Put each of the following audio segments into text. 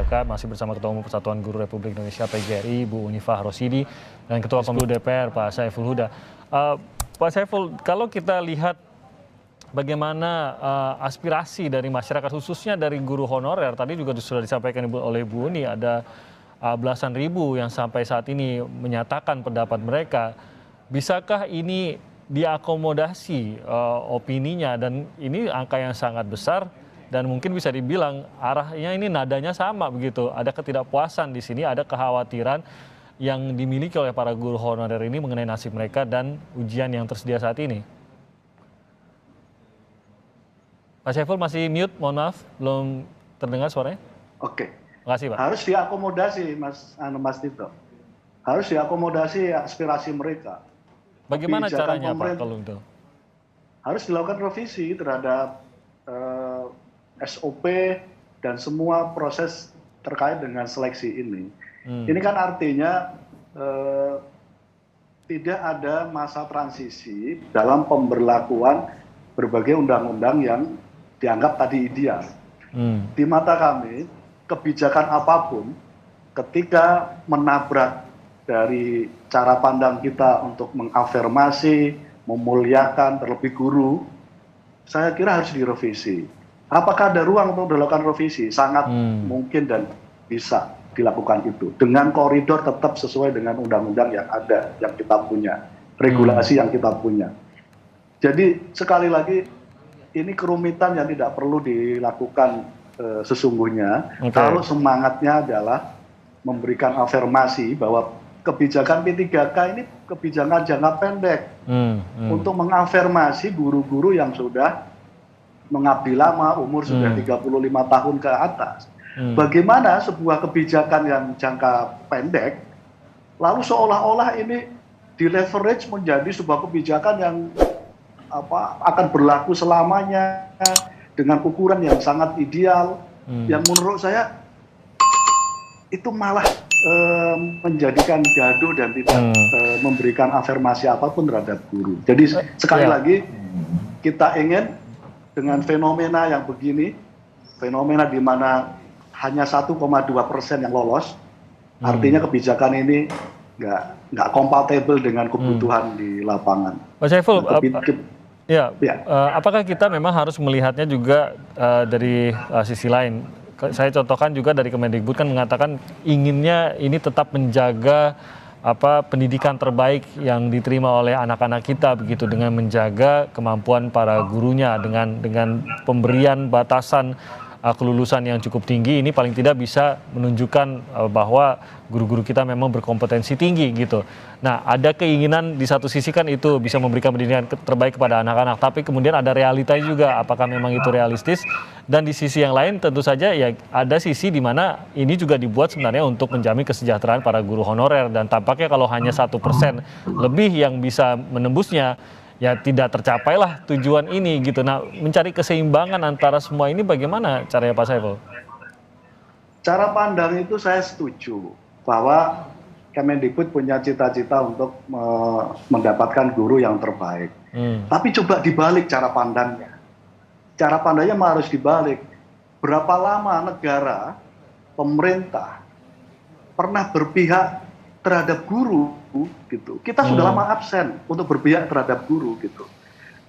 PTK, masih bersama Ketua Umum Persatuan Guru Republik Indonesia PGRI, Bu Unifah Rosidi, dan Ketua Pemilu DPR, Pak Saiful Huda. Pak Saiful, kalau kita lihat bagaimana aspirasi dari masyarakat, khususnya dari guru honorer, tadi juga sudah disampaikan oleh Bu Uni, ada belasan ribu yang sampai saat ini menyatakan pendapat mereka. Bisakah ini diakomodasi opininya, dan ini angka yang sangat besar dan mungkin bisa dibilang arahnya ini nadanya sama begitu. Ada ketidakpuasan di sini, ada kekhawatiran yang dimiliki oleh para guru honorer ini mengenai nasib mereka dan ujian yang tersedia saat ini. Pak Saiful masih mute, mohon maaf, belum terdengar suaranya. Oke. Terima kasih, Pak. Harus diakomodasi, Mas Tito. Harus diakomodasi aspirasi mereka. Bagaimana caranya, Pak, kalau itu? Harus dilakukan revisi terhadap SOP dan semua proses terkait dengan seleksi ini. Ini kan artinya tidak ada masa transisi dalam pemberlakuan berbagai undang-undang yang dianggap tadi ideal. Di mata kami, kebijakan apapun ketika menabrak dari cara pandang kita untuk mengafirmasi, memuliakan terlebih guru, saya kira harus direvisi. Apakah ada ruang untuk dilakukan revisi? Sangat mungkin dan bisa dilakukan itu. Dengan koridor tetap sesuai dengan undang-undang yang ada, yang kita punya. Regulasi yang kita punya. Jadi sekali lagi, ini kerumitan yang tidak perlu dilakukan sesungguhnya. Kalau semangatnya adalah memberikan afirmasi bahwa kebijakan P3K ini kebijakan jangka pendek untuk mengafirmasi guru-guru yang sudah mengabdi lama, umur sudah 35 tahun ke atas. Bagaimana sebuah kebijakan yang jangka pendek, lalu seolah-olah ini di-leverage menjadi sebuah kebijakan yang akan berlaku selamanya dengan ukuran yang sangat ideal, yang menurut saya itu malah menjadikan gaduh dan tidak memberikan afirmasi apapun terhadap guru. Jadi sekali lagi kita ingin dengan fenomena yang begini, fenomena di mana hanya 1,2% yang lolos, artinya kebijakan ini nggak kompatibel dengan kebutuhan di lapangan. Pak Saiful, apakah kita memang harus melihatnya juga dari sisi lain? Saya contohkan juga dari Kemendikbud kan mengatakan inginnya ini tetap menjaga pendidikan terbaik yang diterima oleh anak-anak kita begitu, dengan menjaga kemampuan para gurunya dengan pemberian batasan kelulusan yang cukup tinggi. Ini paling tidak bisa menunjukkan bahwa guru-guru kita memang berkompetensi tinggi gitu. Nah, ada keinginan di satu sisi kan itu bisa memberikan pendidikan terbaik kepada anak-anak, tapi kemudian ada realita juga, apakah memang itu realistis. Dan di sisi yang lain tentu saja ya ada sisi di mana ini juga dibuat sebenarnya untuk menjamin kesejahteraan para guru honorer, dan tampaknya kalau hanya 1% lebih yang bisa menembusnya, ya tidak tercapailah tujuan ini gitu. Nah, mencari keseimbangan antara semua ini bagaimana caranya, Pak Saiful? Cara pandang itu saya setuju bahwa Kemendikbud punya cita-cita untuk mendapatkan guru yang terbaik. Tapi coba dibalik cara pandangnya. Cara pandangnya harus dibalik. Berapa lama negara, pemerintah pernah berpihak terhadap guru gitu. Kita sudah lama absen untuk berpihak terhadap guru gitu.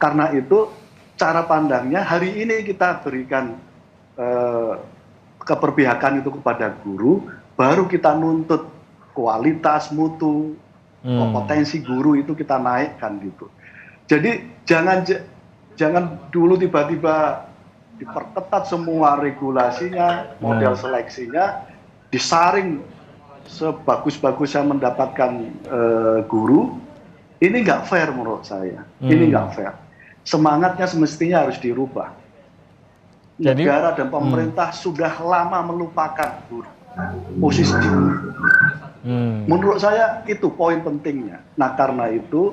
Karena itu cara pandangnya hari ini kita berikan keberpihakan itu kepada guru, baru kita nuntut kualitas, mutu, kompetensi guru itu kita naikkan gitu. Jadi jangan dulu tiba-tiba diperketat semua regulasinya, model seleksinya, disaring sebagus-bagusnya mendapatkan guru. Ini nggak fair menurut saya. Ini nggak fair. Semangatnya semestinya harus dirubah. Negara dan pemerintah sudah lama melupakan guru, posisi guru. Menurut saya itu poin pentingnya. Nah, karena itu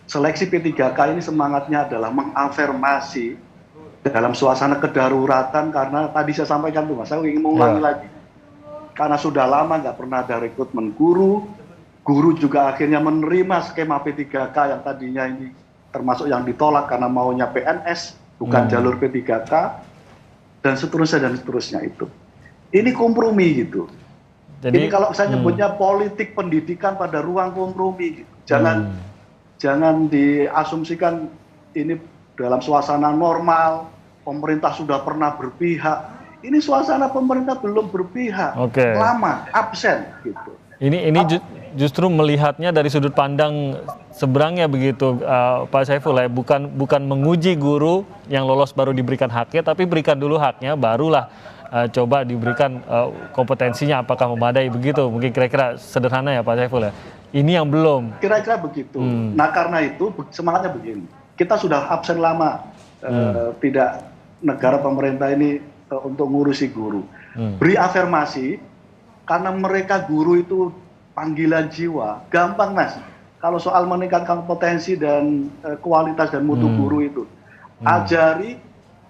seleksi P3K ini semangatnya adalah mengafirmasi dalam suasana kedaruratan, karena tadi saya sampaikan tuh Mas, saya ingin mengulangi lagi. Karena sudah lama nggak pernah ada rekrutmen guru, guru juga akhirnya menerima skema P3K yang tadinya ini termasuk yang ditolak karena maunya PNS, bukan jalur P3K, dan seterusnya itu. Ini kompromi gitu. Jadi ini kalau saya nyebutnya politik pendidikan pada ruang kompromi gitu. Jangan diasumsikan ini dalam suasana normal, pemerintah sudah pernah berpihak. Ini suasana pemerintah belum berpihak, lama, absen gitu. Ini justru melihatnya dari sudut pandang seberangnya begitu, Pak Saiful ya, bukan menguji guru yang lolos baru diberikan haknya, tapi berikan dulu haknya, barulah coba diberikan kompetensinya apakah memadai begitu. Mungkin kira-kira sederhana ya Pak Saiful ya. Ini yang belum. Kira-kira begitu. Nah karena itu semangatnya begini. Kita sudah absen lama, tidak negara pemerintah ini untuk ngurusi guru. Beri afirmasi, karena mereka guru itu panggilan jiwa. Gampang Mas, kalau soal meningkatkan potensi dan kualitas dan mutu guru itu. Ajari,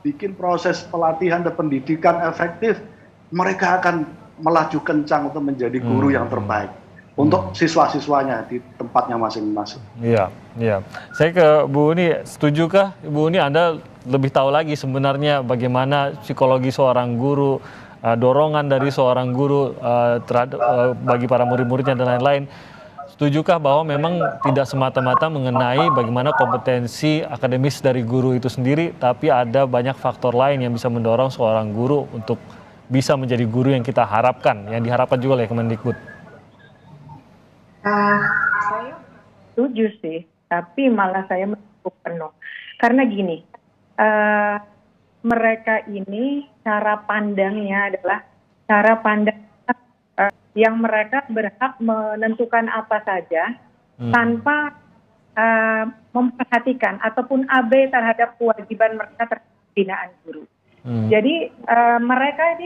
bikin proses pelatihan dan pendidikan efektif, mereka akan melaju kencang untuk menjadi guru yang terbaik untuk siswa-siswanya di tempatnya masing-masing. Iya, iya. Saya ke Bu Uni, setujukah Bu Uni Anda lebih tahu lagi sebenarnya bagaimana psikologi seorang guru, dorongan dari seorang guru terhadap bagi para murid-muridnya dan lain-lain. Setujukah bahwa memang tidak semata-mata mengenai bagaimana kompetensi akademis dari guru itu sendiri, tapi ada banyak faktor lain yang bisa mendorong seorang guru untuk bisa menjadi guru yang kita harapkan, yang diharapkan juga oleh Kemendikbud? Saya setuju sih, tapi malah saya mendukung penuh. Karena gini, mereka ini cara pandangnya adalah cara pandang yang mereka berhak menentukan apa saja tanpa memperhatikan ataupun abai terhadap kewajiban mereka terhadap pembinaan guru. Jadi mereka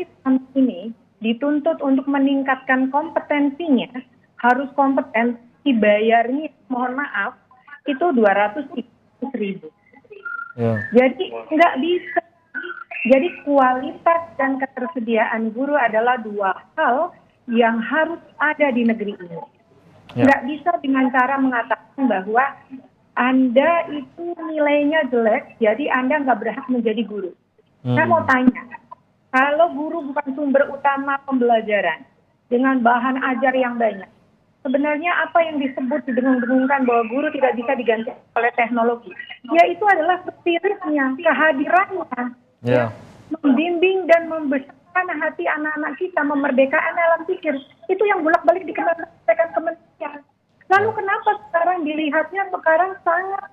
ini dituntut untuk meningkatkan kompetensinya, harus kompeten, dibayarnya mohon maaf itu 230.000. Jadi nggak bisa. Jadi kualitas dan ketersediaan guru adalah dua hal yang harus ada di negeri ini. Nggak bisa dengan cara mengatakan bahwa Anda itu nilainya jelek, jadi Anda nggak berhak menjadi guru. Saya mau tanya, kalau guru bukan sumber utama pembelajaran dengan bahan ajar yang banyak, sebenarnya apa yang disebut didengung-dengungkan bahwa guru tidak bisa diganti oleh teknologi? Yaitu adalah spiritnya, kehadirannya, membimbing dan membesarkan hati anak-anak kita, memerdekakan alam pikir. Itu yang bolak-balik dikenakan kementerian. Lalu kenapa sekarang dilihatnya sekarang sangat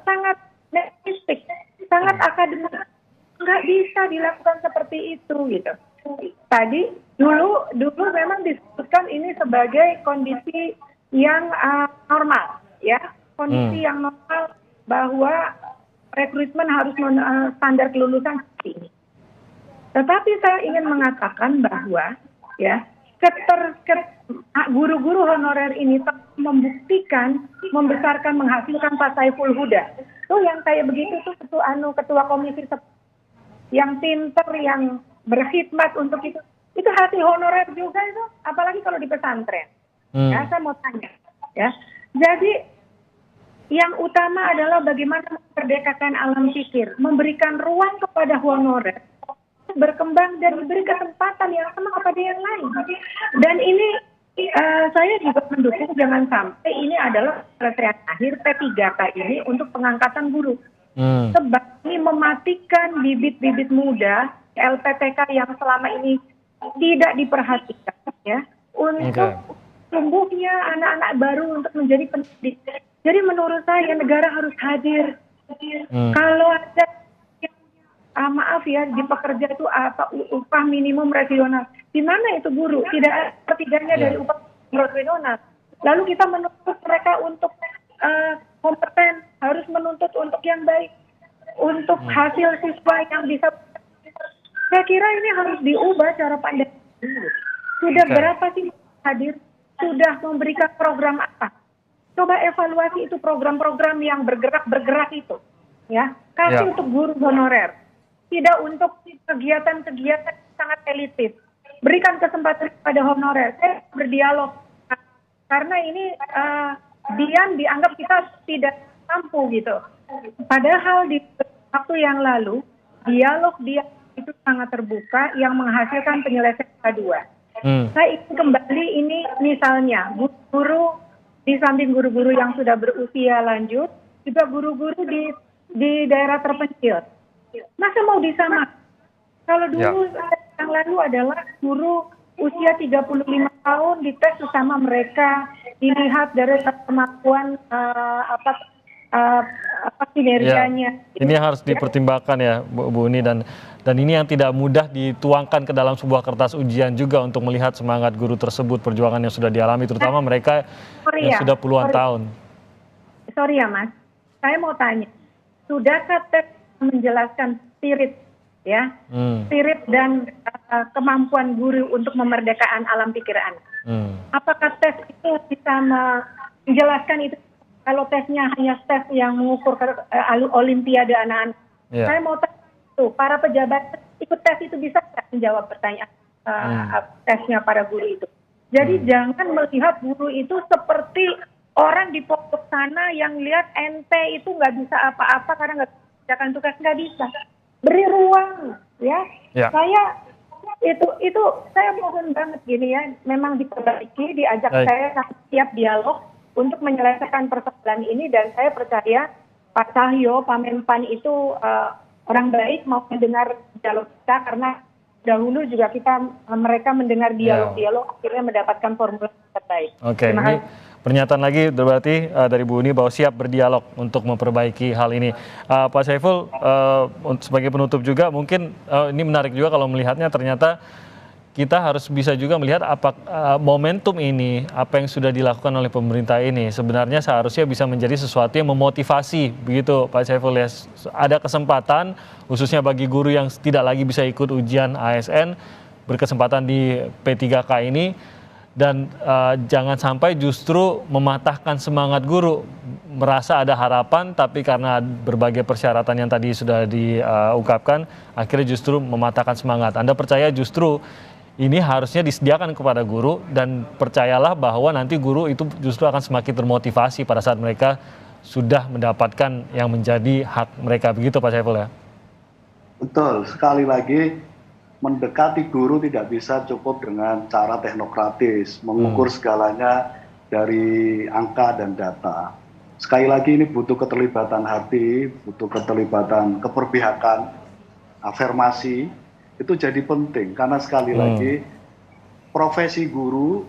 sangat netistik, sangat akademik? Nggak bisa dilakukan seperti itu gitu. Tadi dulu memang disebutkan ini sebagai kondisi yang normal, ya, kondisi yang normal bahwa rekrutmen harus standar kelulusan seperti ini. Tetapi saya ingin mengatakan bahwa ya guru-guru honorer ini membuktikan, membesarkan, menghasilkan Pak Saiful Huda. Tuh yang kayak begitu tuh ketua komisi yang pinter, yang berkhidmat untuk itu hasil honorer juga itu, apalagi kalau di pesantren. Ya, saya mau tanya, ya. Jadi yang utama adalah bagaimana memerdekakan alam pikir, memberikan ruang kepada honorer berkembang dan diberi kesempatan yang sama kepada yang lain. Dan ini saya juga mendukung jangan sampai ini adalah penyelesaian akhir P3K ini untuk pengangkatan guru. Sebab ini mematikan bibit-bibit muda LPTK yang selama ini tidak diperhatikan, ya, untuk tumbuhnya anak-anak baru untuk menjadi pendidik. Jadi menurut saya negara harus hadir. Kalau ada maaf ya, di pekerja itu upah minimum regional, di mana itu guru? Tidak ada sepertiganya dari upah regional. Lalu kita menuntut mereka untuk kompeten, harus menuntut untuk yang baik, untuk hasil siswa yang bisa. Saya kira ini harus diubah cara pandang. Sudah berapa sih hadir? Sudah memberikan program apa? Coba evaluasi itu program-program yang bergerak itu, ya. Kasih untuk guru honorer, tidak untuk kegiatan-kegiatan sangat elitis. Berikan kesempatan kepada honorer. Saya berdialog karena ini dianggap kita tidak mampu gitu. Padahal di waktu yang lalu dialog itu sangat terbuka yang menghasilkan penyelesaian kedua. Saya ingin kembali ini misalnya guru-guru di samping guru-guru yang sudah berusia lanjut, juga guru-guru di daerah terpencil. Masa mau disamakan? Kalau dulu yang lalu adalah guru usia 35 tahun dites bersama mereka, dilihat dari kemampuan kinerjanya. Ya, ini harus dipertimbangkan ya Bu Uni, dan ini yang tidak mudah dituangkan ke dalam sebuah kertas ujian juga untuk melihat semangat guru tersebut, perjuangan yang sudah dialami, terutama mereka yang sudah puluhan tahun. Sorry ya Mas, saya mau tanya, sudahkah tes menjelaskan spirit spirit dan kemampuan guru untuk memerdekakan alam pikiran? Apakah tes itu bisa menjelaskan itu? Kalau tesnya hanya tes yang mengukur olimpiade anak-anak, saya mau tanya itu, para pejabat ikut tes itu bisa menjawab pertanyaan tesnya para guru itu. Jadi jangan melihat guru itu seperti orang di pojok sana yang lihat ente itu nggak bisa apa-apa karena nggak kerjakan tugas, nggak bisa. Beri ruang, ya. Saya itu saya mohon banget gini ya, memang diperbaiki, diajak saya siap dialog untuk menyelesaikan persoalan ini, dan saya percaya Pak Cahyo, Pak Menpan itu orang baik mau mendengar dialog kita, karena dahulu juga mereka mendengar dialog-dialog akhirnya mendapatkan formula terbaik. Oke, ini pernyataan lagi berarti dari Bu Uni bahwa siap berdialog untuk memperbaiki hal ini. Pak Saiful, sebagai penutup juga mungkin ini menarik juga kalau melihatnya ternyata kita harus bisa juga melihat momentum ini, apa yang sudah dilakukan oleh pemerintah ini sebenarnya seharusnya bisa menjadi sesuatu yang memotivasi, begitu Pak Saiful ya. Ada kesempatan khususnya bagi guru yang tidak lagi bisa ikut ujian ASN, berkesempatan di P3K ini, dan jangan sampai justru mematahkan semangat guru, merasa ada harapan tapi karena berbagai persyaratan yang tadi sudah diungkapkan akhirnya justru mematahkan semangat. Anda percaya justru ini harusnya disediakan kepada guru, dan percayalah bahwa nanti guru itu justru akan semakin termotivasi pada saat mereka sudah mendapatkan yang menjadi hak mereka, begitu Pak Saiful ya? Betul, sekali lagi mendekati guru tidak bisa cukup dengan cara teknokratis, mengukur segalanya dari angka dan data. Sekali lagi ini butuh keterlibatan hati, butuh keterlibatan keperpihakan, afirmasi. Itu jadi penting karena sekali lagi profesi guru,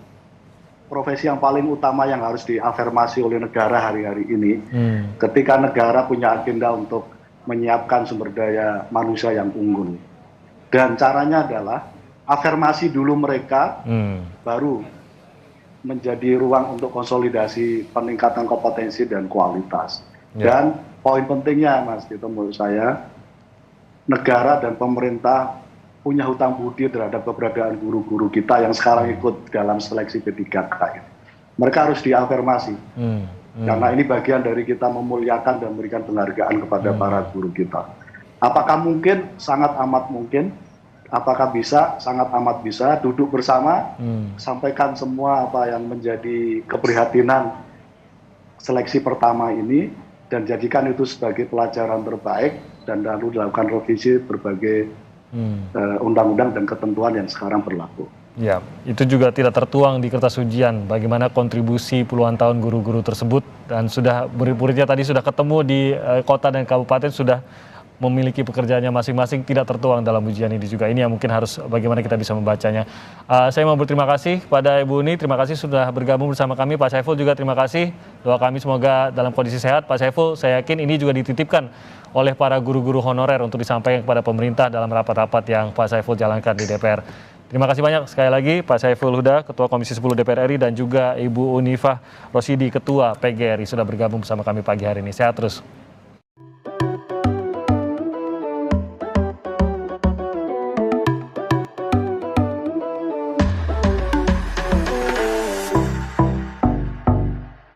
profesi yang paling utama yang harus diafirmasi oleh negara hari-hari ini. Ketika negara punya agenda untuk menyiapkan sumber daya manusia yang unggul, dan caranya adalah afirmasi dulu mereka, baru menjadi ruang untuk konsolidasi peningkatan kompetensi dan kualitas. Dan poin pentingnya Mas Tito, menurut saya negara dan pemerintah punya hutang budi terhadap keberadaan guru-guru kita yang sekarang ikut dalam seleksi P3K. Mereka harus diafirmasi, karena ini bagian dari kita memuliakan dan memberikan penghargaan kepada para guru kita. Apakah mungkin? Sangat amat mungkin. Apakah bisa? Sangat amat bisa. Duduk bersama, sampaikan semua apa yang menjadi keprihatinan seleksi pertama ini, dan jadikan itu sebagai pelajaran terbaik, dan lalu dilakukan revisi berbagai undang-undang dan ketentuan yang sekarang berlaku. Ya, itu juga tidak tertuang di kertas ujian bagaimana kontribusi puluhan tahun guru-guru tersebut, dan sudah murid-muridnya tadi sudah ketemu di kota dan kabupaten, sudah memiliki pekerjaannya masing-masing, tidak tertuang dalam ujian ini juga. Ini yang mungkin harus bagaimana kita bisa membacanya. Saya mau berterima kasih pada Ibu Uni, terima kasih sudah bergabung bersama kami. Pak Saiful juga terima kasih. Doa kami semoga dalam kondisi sehat. Pak Saiful, saya yakin ini juga dititipkan oleh para guru-guru honorer untuk disampaikan kepada pemerintah dalam rapat-rapat yang Pak Saiful jalankan di DPR. Terima kasih banyak sekali lagi Pak Saiful Huda, Ketua Komisi 10 DPR RI, dan juga Ibu Unifah Rosidi, Ketua PGRI, sudah bergabung bersama kami pagi hari ini. Sehat terus.